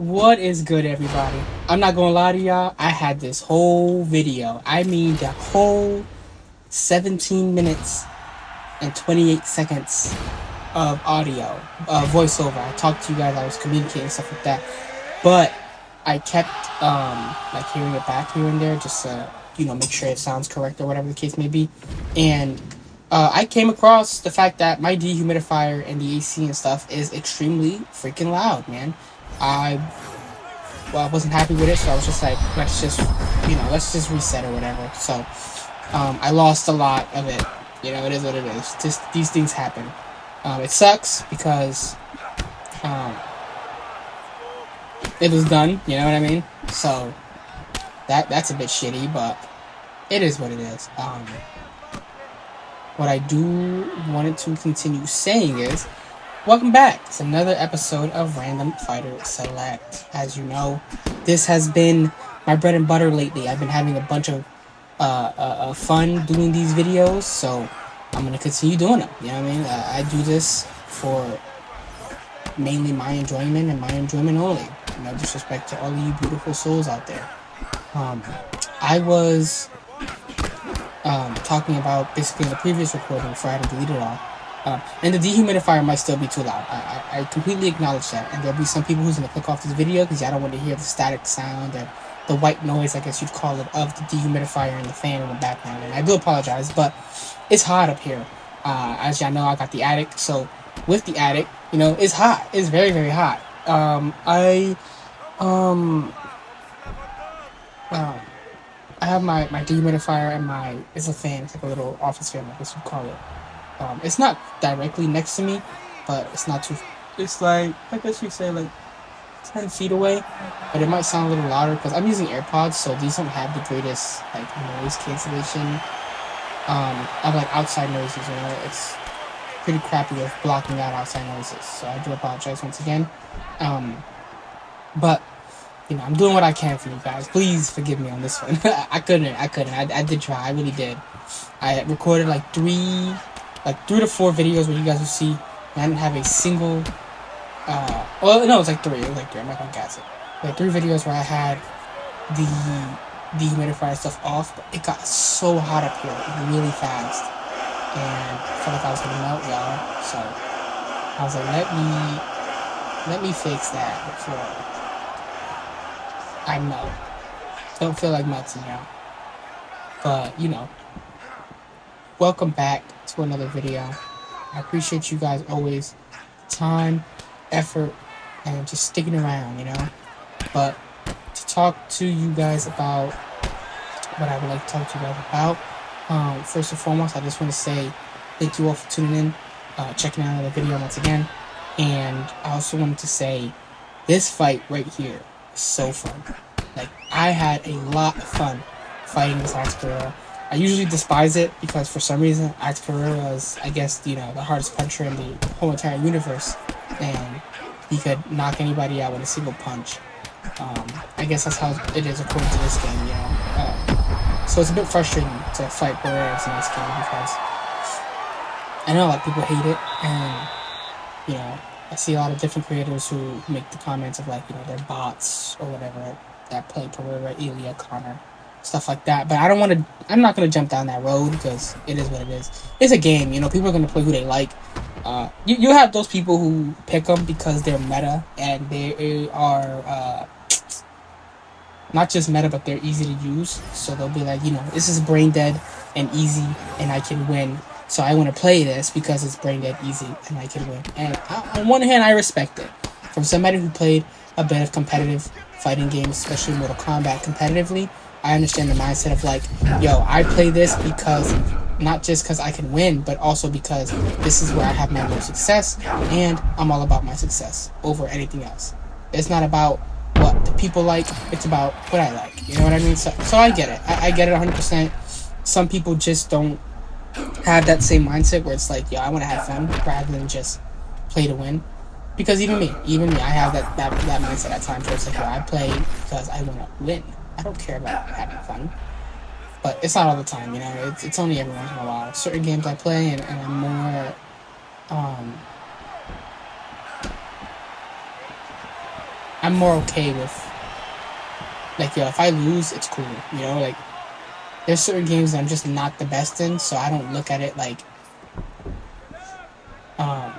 What is good, everybody? I'm not gonna lie to y'all. I had this whole video. I mean, the whole 17 minutes and 28 seconds of audio, voiceover. I talked to you guys. I was communicating stuff like that, but I kept like hearing it back here and there, just make sure it sounds correct or whatever the case may be. And I came across the fact that my dehumidifier and the AC and stuff is extremely freaking loud, man. I I wasn't happy with it, so I was just like, let's just reset or whatever. So I lost a lot of it. It is what it is. Just these things happen. It sucks because it was done. You know what I mean? So that's a bit shitty, but it is what it is. What I do wanted to continue saying is, welcome back. It's another episode of Random Fighter Select. As you know, this has been my bread and butter lately. I've been having a bunch of fun doing these videos, so I'm gonna continue doing them. You know what I mean? I do this for mainly my enjoyment and my enjoyment only. No disrespect to all of you beautiful souls out there. I was talking about basically in the previous recording before I had to delete it all. And the dehumidifier might still be too loud. I completely acknowledge that. And there'll be some people who's going to click off this video because I don't want to hear the static sound and the white noise, I guess you'd call it, of the dehumidifier and the fan in the background. And I do apologize, but it's hot up here. As y'all know, I got the attic. So with the attic, it's hot. It's very, very hot. I have my dehumidifier and it's a fan. It's like a little office fan, I guess you'd call it. It's not directly next to me, but it's not too. It's like, I guess you say, like 10 feet away, but it might sound a little louder because I'm using AirPods, so these don't have the greatest like noise cancellation of like outside noises. It's pretty crappy of blocking out outside noises. So I do apologize once again. But I'm doing what I can for you guys. Please forgive me on this one. I couldn't. I did try. I really did. I recorded like three to four videos where you guys will see I didn't have a single it's like three. I'm not gonna guess it. Like 3 videos where I had the dehumidifier stuff off, but it got so hot up here really fast, and I felt like I was gonna melt, y'all. So I was like, let me fix that before I melt. Don't feel like melting, y'all. But welcome back to another video. I appreciate you guys always, time, effort, and just sticking around, But to talk to you guys about what I would like to talk to you guys about, first and foremost, I just want to say thank you all for tuning in, checking out another video once again. And I also wanted to say this fight right here is so fun. Like, I had a lot of fun fighting this Alex Pereira. I usually despise it because for some reason Alex Pereira is, I guess, the hardest puncher in the whole entire universe, and he could knock anybody out with a single punch. I guess that's how it is according to this game, so it's a bit frustrating to fight Pereira in this game because I know a lot of people hate it, and I see a lot of different creators who make the comments of like they're bots or whatever that play Pereira, Ilya, Connor, stuff like that. But I'm not gonna jump down that road because it is what it is. It's a game, people are gonna play who they like. You have those people who pick them because they're meta and they are not just meta, but they're easy to use. So they'll be like, this is brain dead and easy, and I can win. So I want to play this because it's brain dead, easy, and I can win. And on one hand, I respect it. From somebody who played a bit of competitive fighting games, especially Mortal Kombat competitively, I understand the mindset of like, yo, I play this because not just because I can win, but also because this is where I have my most success, and I'm all about my success over anything else. It's not about what the people like, it's about what I like. You know what I mean? So I get it. I get it 100%. Some people just don't have that same mindset where it's like, yo, I want to have fun rather than just play to win. Because even me, I have that mindset at times where it's like, yo, I play because I want to win. I don't care about having fun. But it's not all the time, It's only every once in a while. Certain games I play and I'm more I'm more okay with, like, yo, if I lose, it's cool, you know, like, there's certain games that I'm just not the best in, so I don't look at it like, oh,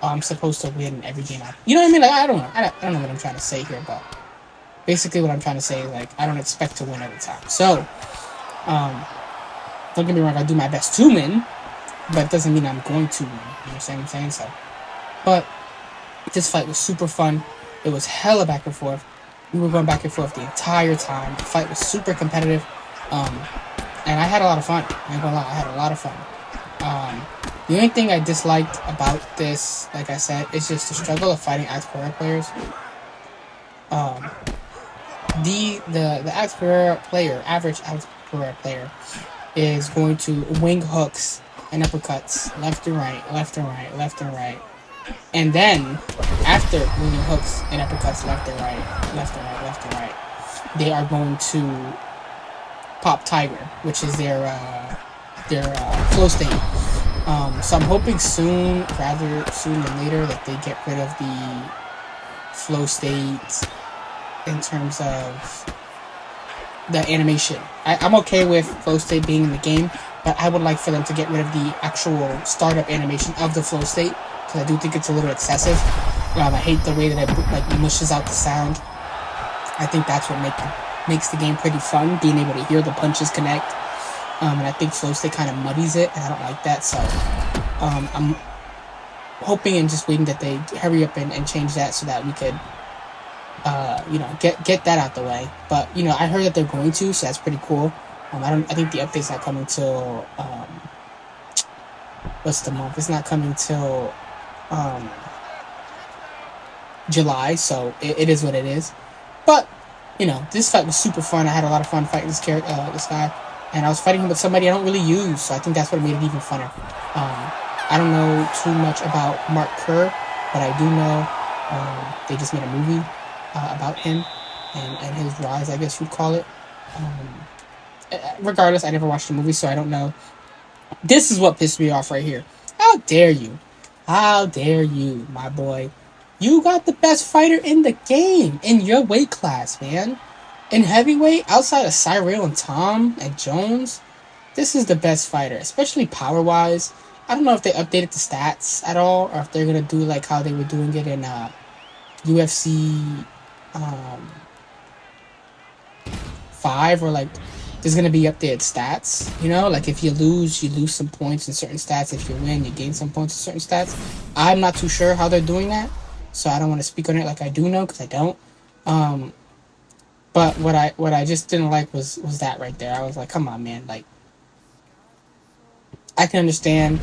I'm supposed to win every game. You know what I mean? Like, I don't know. I don't know what I'm trying to say here, but basically what I'm trying to say is, like, I don't expect to win every time. So, don't get me wrong, I do my best to win, but it doesn't mean I'm going to win. You know what I'm saying? So, but this fight was super fun. It was hella back and forth. We were going back and forth the entire time. The fight was super competitive. And I had a lot of fun. I ain't gonna lie, I had a lot of fun. The only thing I disliked about this, like I said, is just the struggle of fighting Axe Pereira players. The Axe Pereira player, average Axe Pereira player, is going to wing hooks and uppercuts left and right, left and right, left and right. And then, after winging hooks and uppercuts left and right, left and right, left and right, they are going to pop Tiger, which is their flow state. So I'm hoping rather soon than later, that they get rid of the flow state in terms of the animation. I'm okay with flow state being in the game, but I would like for them to get rid of the actual startup animation of the flow state, because I do think it's a little excessive. I hate the way that it mushes out the sound. I think that's what makes the game pretty fun, being able to hear the punches connect. And I think flow state kind of muddies it, and I don't like that. So I'm hoping and just waiting that they hurry up and change that, so that we could get that out the way. But I heard that they're going to, so that's pretty cool. I think the update's not coming till what's the month? It's not coming till July, so it is what it is. But this fight was super fun. I had a lot of fun fighting this guy, and I was fighting him with somebody I don't really use, so I think that's what made it even funner. I don't know too much about Mark Kerr, but I do know they just made a movie about him and his rise, I guess you'd call it. Regardless, I never watched the movie, so I don't know. This is what pissed me off right here. How dare you? How dare you, my boy? You got the best fighter in the game in your weight class, man. In heavyweight, outside of Cyril and Tom and Jones, this is the best fighter, especially power-wise. I don't know if they updated the stats at all, or if they're going to do like how they were doing it in UFC 5, or like there's going to be updated stats. Like if you lose some points in certain stats. If you win, you gain some points in certain stats. I'm not too sure how they're doing that, so I don't want to speak on it like I do know, because I don't. But what I just didn't like was that right there. I was like, come on, man. Like, I can understand,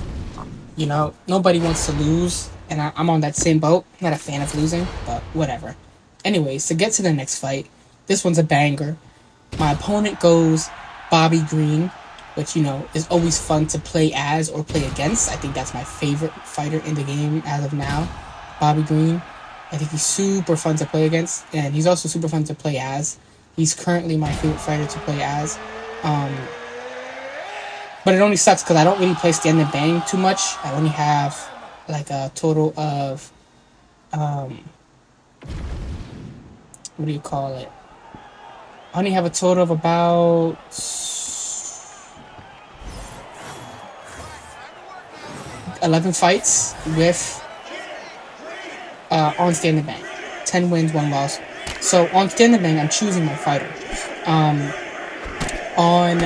nobody wants to lose, and I'm on that same boat. I'm not a fan of losing, but whatever. Anyways, to get to the next fight, this one's a banger. My opponent goes Bobby Green, which, is always fun to play as or play against. I think that's my favorite fighter in the game as of now, Bobby Green. I think he's super fun to play against, and he's also super fun to play as. He's currently my favorite fighter to play as. But it only sucks because I don't really play stand and bang too much. I only have like a total of, what do you call it? I only have a total of about 11 fights with on stand and bang. 10 wins, 1 loss. So on stand and bang, I'm choosing my fighter. On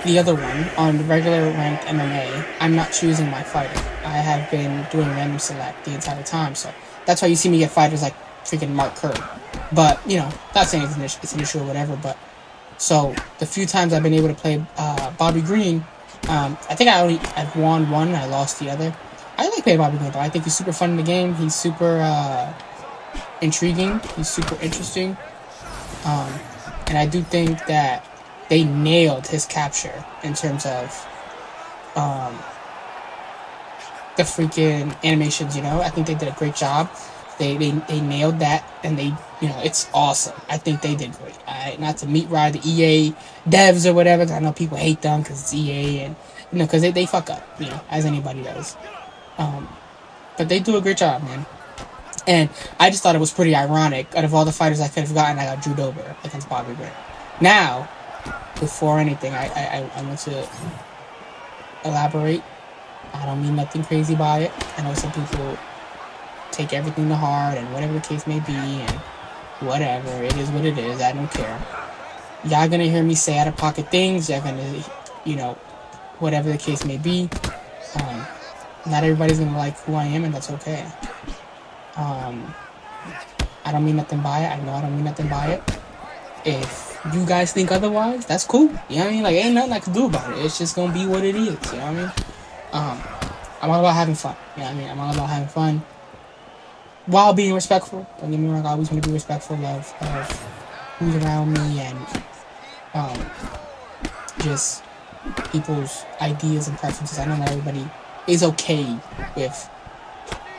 the other one, on the regular ranked MMA, I'm not choosing my fighter. I have been doing random select the entire time, so that's why you see me get fighters like freaking Mark Kerr. But, not saying it's an issue or whatever, but so the few times I've been able to play Bobby Green, I think I've won one and I lost the other. I like playing Bobby Green, though. I think he's super fun in the game. He's super intriguing. He's super interesting. And I do think that they nailed his capture in terms of the freaking animations, I think they did a great job. They nailed that, and it's awesome. I think they did great. Not to meat ride the EA devs or whatever, because I know people hate them because it's EA, and because they fuck up, as anybody does. But they do a great job, man. And I just thought it was pretty ironic. Out of all the fighters I could have gotten, I got Drew Dober against Bobby Green. Now, before anything, I want to elaborate. I don't mean nothing crazy by it. I know some people take everything to heart and whatever the case may be, and whatever. It is what it is. I don't care. Y'all gonna hear me say out-of-pocket things. Y'all gonna, whatever the case may be. Not everybody's gonna like who I am, and that's okay. I don't mean nothing by it. I know I don't mean nothing by it. If you guys think otherwise, that's cool. You know what I mean? Like, ain't nothing I can do about it. It's just gonna be what it is. You know what I mean? I'm all about having fun. You know what I mean? I'm all about having fun while being respectful. Don't get me wrong. I always want to be respectful of who's around me and just people's ideas and preferences. I know not everybody is okay with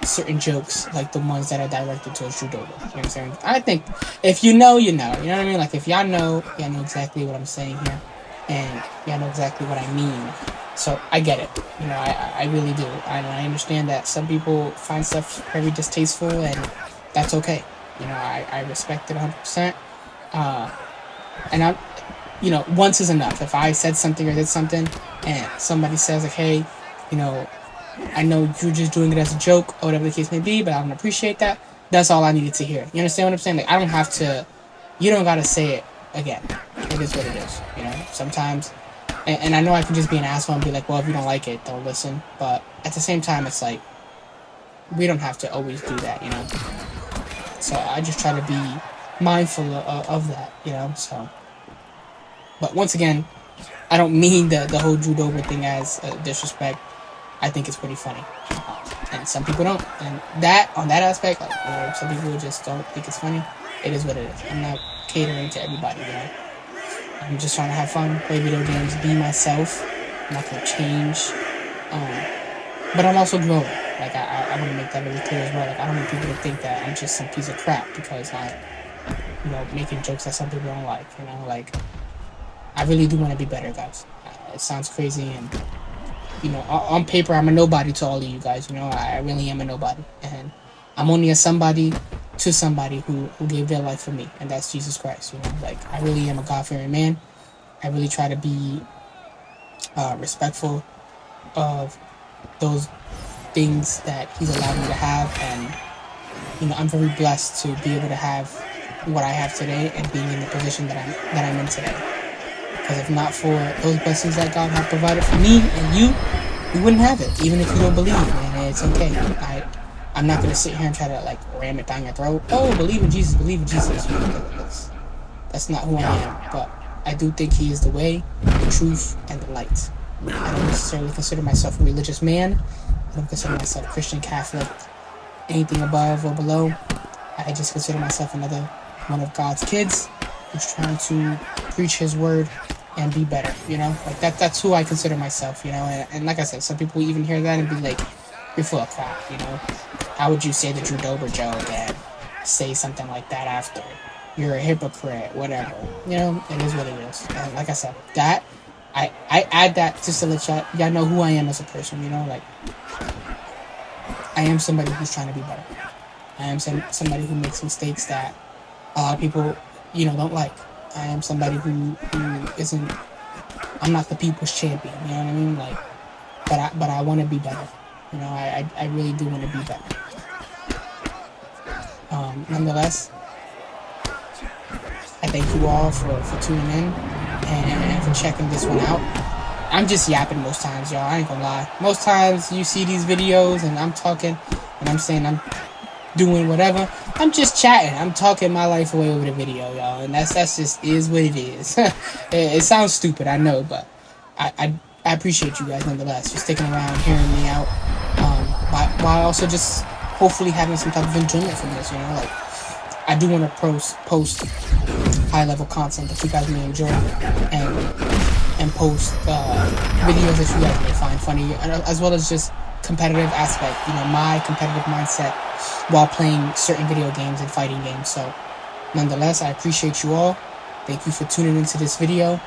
certain jokes like the ones that are directed towards Drew Dober. You know what I'm saying? I think if you know, you know. You know what I mean? Like, if y'all know exactly what I'm saying here, and y'all know exactly what I mean. So I get it. You know, I really do. I understand that some people find stuff very distasteful, and that's okay. You know, I respect it 100%. And I'm, once is enough. If I said something or did something, and somebody says like, hey, I know you're just doing it as a joke or whatever the case may be, but I don't appreciate that. That's all I needed to hear. You understand what I'm saying? Like, I don't have to. You don't gotta say it again. It is what it is. Sometimes. And I know I can just be an asshole and be like, well, if you don't like it, don't listen. But at the same time, it's like, we don't have to always do that, So I just try to be mindful of that, so. But once again, I don't mean the whole Drew Dober thing as disrespect. I think it's pretty funny. And some people don't. And on that aspect, like, some people just don't think it's funny. It is what it is. I'm not catering to everybody, I'm just trying to have fun, play video games, be myself. I'm not going to change. But I'm also growing. Like, I want to make that really clear as well. Like, I don't want people to think that I'm just some piece of crap because I'm, making jokes that some people don't like. Like, I really do want to be better, guys. It sounds crazy, and, on paper, I'm a nobody to all of you guys. I really am a nobody. And I'm only a somebody to somebody who gave their life for me, and that's Jesus Christ. Like, I really am a God-fearing man. I really try to be respectful of those things that He's allowed me to have, and I'm very blessed to be able to have what I have today and being in the position that I'm in today. Because if not for those blessings that God had provided for me and you wouldn't have it. Even if you don't believe, man, it's okay. I'm not going to sit here and try to, like, ram it down your throat. Oh, believe in Jesus, believe in Jesus. That's not who I am. But I do think He is the way, the truth, and the light. I don't necessarily consider myself a religious man. I don't consider myself Christian, Catholic, anything above or below. I just consider myself another one of God's kids who's trying to preach His word and be better, Like, that's who I consider myself, And like I said, some people even hear that and be like, you're full of crap, How would you say the Drew Dober joke and say something like that after? You're a hypocrite, whatever. It is what it is. And like I said, that, I add that just to let y'all know who I am as a person, Like, I am somebody who's trying to be better. I am somebody who makes mistakes that a lot of people, don't like. I am somebody who isn't, I'm not the people's champion, you know what I mean? Like, but I want to be better. I really do want to be better. Nonetheless, I thank you all for tuning in and for checking this one out. I'm just yapping most times, y'all. I ain't gonna lie. Most times you see these videos and I'm talking and I'm saying I'm doing whatever. I'm just chatting. I'm talking my life away over the video, y'all. And that's just is what it is. It sounds stupid, I know, but I appreciate you guys nonetheless for sticking around, hearing me out. While also just hopefully having some type of enjoyment from this, Like, I do want to post high-level content that you guys may enjoy and post videos that you guys may find funny, as well as just competitive aspect, my competitive mindset while playing certain video games and fighting games. So, nonetheless, I appreciate you all. Thank you for tuning into this video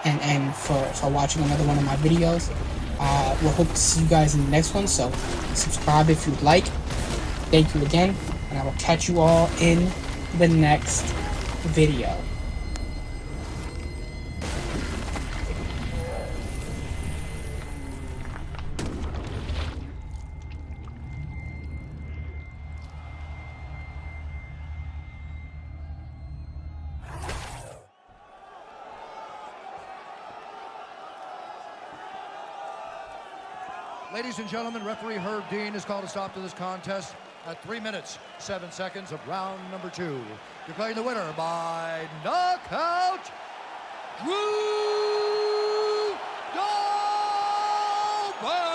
and for watching another one of my videos. We'll hope to see you guys in the next one, so subscribe if you'd like. Thank you again. and I will catch you all in the next video. Ladies and gentlemen, referee Herb Dean has called a stop to this contest at 3 minutes, 7 seconds of round number 2. Declaring the winner by knockout, Drew Dober!